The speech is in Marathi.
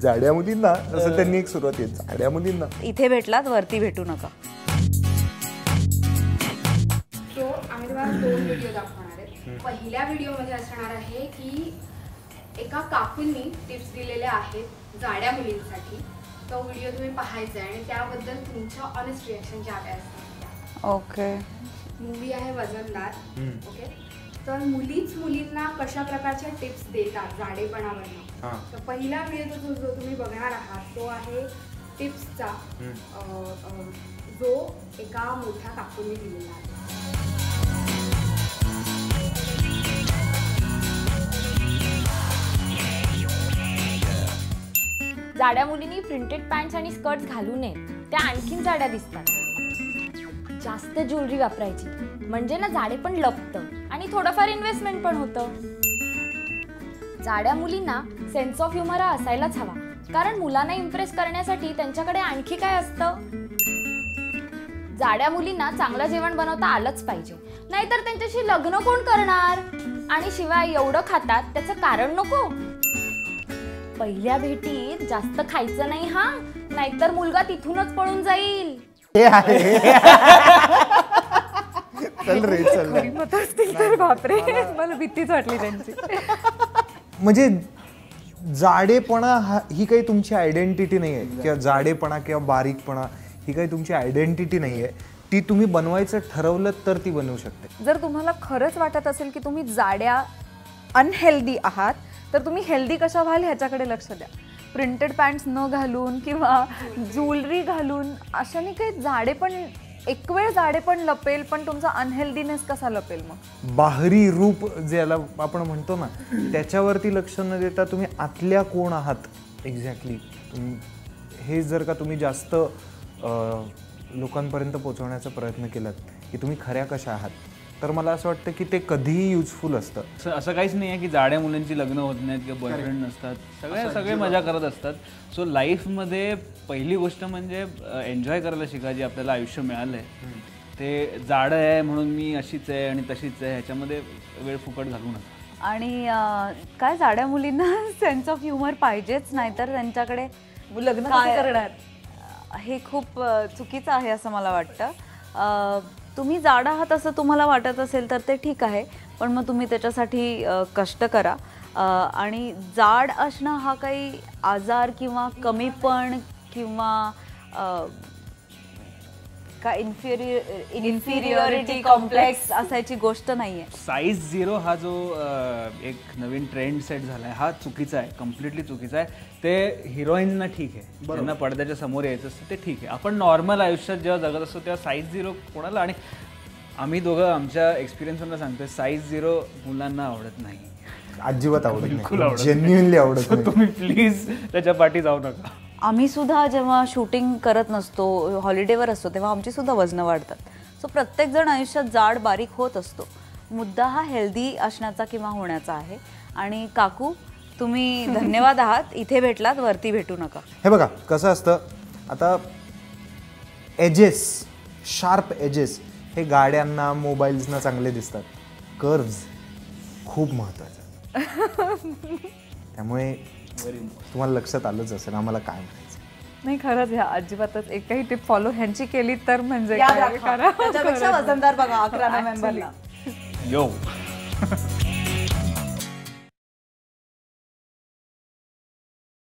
जाड्या मुलींना असं त्यांनी एक सुरुवात केली, जाड्या मुलींना इथे भेटलात वरती भेटू नका. सो आम्ही तुम्हाला 2 व्हिडिओ दाखवणार आहे. पहिल्या व्हिडिओमध्ये असणार आहे की एका काकूंनी टिप्स दिलेल्या आहेत जाड्या मुलींसाठी. तो व्हिडिओ तुम्ही पाहायचा आहे आणि त्याबद्दल तुमच्या ऑनेस्ट रिॲक्शन ज्या काय असतात. ओके. मूवी आहे वजनदार. ओके. तर मुलीच मुलींना कशा प्रकारच्या टिप्स देतात जाडेपणावरनं. तर पहिला व्हिडिओ जो तुम्ही बघणार आहात तो आहे टिप्सचा, जो एका मोठ्या काकूंनी दिलेला आहे. जाड्या मुलींनी प्रिंटेड पॅन्ट्स आणि स्कर्ट्स घालू नये, त्या आणखीन जाड्या दिसतात. जास्त ज्वेलरी वापरायची म्हणजे ना जाडे पण लपतं आणि थोडंफार इन्व्हेस्टमेंट पण होतं. जाड्या मुलींना सेन्स ऑफ ह्युमर हा असायलाच हवा, कारण मुलांना इम्प्रेस करण्यासाठी त्यांच्याकडे आणखी काय असतं. जाड्या मुलींना चांगलं जेवण बनवता आलंच पाहिजे, नाहीतर त्यांच्याशी लग्न कोण करणार. आणि शिवाय एवढं खातात त्याचं कारण नको. पहिल्या भेटीत जास्त खायचं नाही हा, नाहीतर मुलगा तिथूनच पळून जाईल. चल रे चल. बापरे, मला भीतीच वाटली त्यांची. म्हणजे जाडेपणा ही काही तुमची आयडेंटिटी नाही आहे, किंवा जाडेपणा किंवा बारीकपणा ही काही तुमची आयडेंटिटी नाही आहे. ती तुम्ही बनवायचं ठरवलं तर ती बनवू शकते. जर तुम्हाला खरंच वाटत असेल की तुम्ही जाड्या अनहेल्दी आहात, तर तुम्ही हेल्दी कशा व्हाल ह्याच्याकडे लक्ष द्या. प्रिंटेड पॅन्ट्स न घालून किंवा ज्वेलरी घालून अशाने काही जाडे पण एक वेळ जाडे पण लपेल, पण तुमचा अनहेल्दीनेस कसा लपेल मग. बाहेरी रूप ज्याला आपण म्हणतो ना, त्याच्यावरती लक्ष न देता तुम्ही आतल्या कोण आहात एक्झॅक्टली, हे जर का तुम्ही जास्त लोकांपर्यंत पोहोचवण्याचा प्रयत्न केलात की तुम्ही खऱ्या कशा आहात, तर मला असं वाटतं की ते कधीही युजफुल असतं. असं काहीच नाही आहे की जाड्या मुलांची लग्न होत नाहीत किंवा बॉयफ्रेंड नसतात. सगळे मजा करत असतात. सो लाईफमध्ये पहिली गोष्ट म्हणजे एन्जॉय करायला शिका. जे आपल्याला आयुष्य मिळालं आहे ते जाडं आहे म्हणून मी अशीच आहे आणि तशीच आहे ह्याच्यामध्ये वेळ फुकट घालू नका. आणि काय जाड्या मुलींना सेन्स ऑफ ह्युमर पाहिजेच, नाहीतर त्यांच्याकडे लग्न करणार हे खूप चुकीचं आहे असं मला वाटतं. तुम्ही जाड आहात असं तुम्हाला वाटत असेल तर ते ठीक आहे, पण मग तुम्ही त्याच्यासाठी कष्ट करा. आणि जाड असणं हा काही आजार किंवा कमीपण किंवा का इन्फिरियरिटी कॉम्प्लेक्स असायची गोष्ट नाही आहे. साईज 0 हा जो एक नवीन ट्रेंड सेट झाला आहे हा चुकीचा आहे, कम्प्लिटली चुकीचा आहे. ते हिरोईनना ठीक आहे, ज्यांना पडद्याच्या समोर यायचं असतं ते ठीक आहे. आपण नॉर्मल आयुष्यात जेव्हा जगत असतो तेव्हा साईज 0 कोणाला, आणि आम्ही दोघं आमच्या एक्सपिरियन्सवरून सांगतोय, साईज 0 मुलांना आवडत नाही, अजिबात आवडत नाही, जेन्युइनली आवडत नाही. तुम्ही प्लीज त्याच्या पाठी जाऊ नका. आम्ही सुद्धा जेव्हा शूटिंग करत नसतो, हॉलिडेवर असतो, तेव्हा आमची सुद्धा वजनं वाढतात. सो प्रत्येकजण आयुष्यात जाड बारीक होत असतो. मुद्दा हा हेल्दी असण्याचा किंवा होण्याचा आहे. आणि काकू तुम्ही धन्यवाद आहात, इथे भेटलात वरती भेटू नका. हे बघा कसं असतं, आता एजेस, शार्प एजेस हे गाड्यांना मोबाईल्सना चांगले दिसतात, कर्व्ज खूप महत्त्वाचं. त्यामुळे तुम्हाला लक्षात आलंच असेल आम्हाला काय म्हणायचं. नाही खरंच ह्या अजिबातच एकही टिप फॉलो ह्यांची केली तर म्हणजे त्याच्यापेक्षा वजनदार बघा 11 नोव्हेंबरला. यो